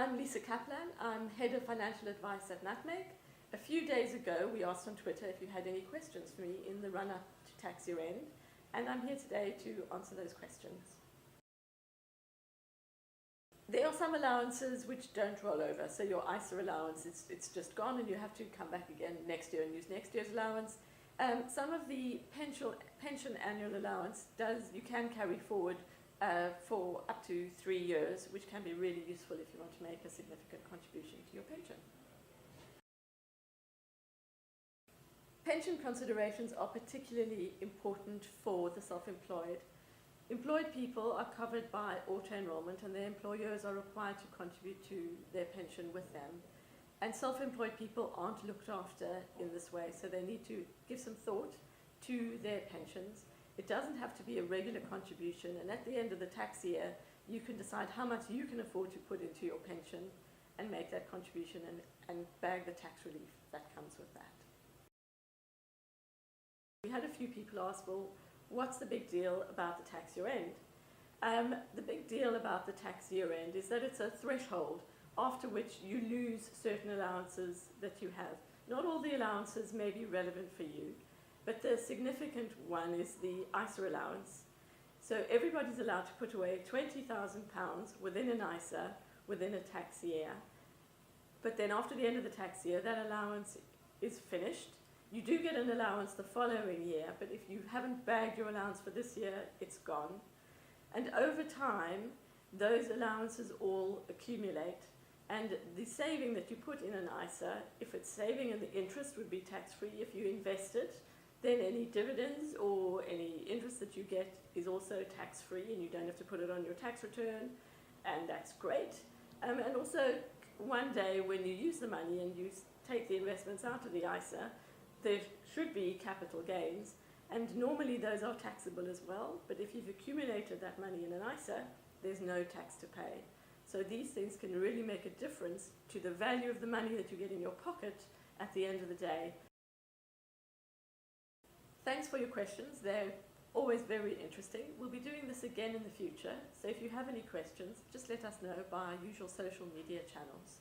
I'm Lisa Caplan. I'm Head of Financial Advice at Nutmeg. A few days ago, we asked on Twitter if you had any questions for me in the run-up to tax year end, and I'm here today to answer those questions. There are some allowances which don't roll over. So your ISA allowance, it's just gone and you have to come back again next year and use next year's allowance. Some of the pension annual allowance you can carry forward for up to 3 years, which can be really useful if you want to make a significant contribution to your pension. Pension considerations are particularly important for the self-employed. Employed people are covered by auto-enrollment and their employers are required to contribute to their pension with them. And self-employed people aren't looked after in this way, so they need to give some thought to their pensions. It doesn't have to be a regular contribution, and at the end of the tax year, you can decide how much you can afford to put into your pension and make that contribution and bag the tax relief that comes with that. We had a few people ask, well, what's the big deal about the tax year end? The big deal about the tax year end is that it's a threshold after which you lose certain allowances that you have. Not all the allowances may be relevant for you, but the significant one is the ISA allowance. So everybody's allowed to put away £20,000 within an ISA within a tax year. But then after the end of the tax year, that allowance is finished. You do get an allowance the following year, but if you haven't bagged your allowance for this year, it's gone. And over time, those allowances all accumulate. And the saving that you put in an ISA, if it's saving and the interest would be tax-free, if you invest it, then any dividends or any interest that you get is also tax-free and you don't have to put it on your tax return, and that's great. And also, one day when you use the money and you take the investments out of the ISA, there should be capital gains, and normally those are taxable as well, but if you've accumulated that money in an ISA, there's no tax to pay. So these things can really make a difference to the value of the money that you get in your pocket at the end of the day. Thanks for your questions. They're always very interesting. We'll be doing this again in the future, so if you have any questions, just let us know by our usual social media channels.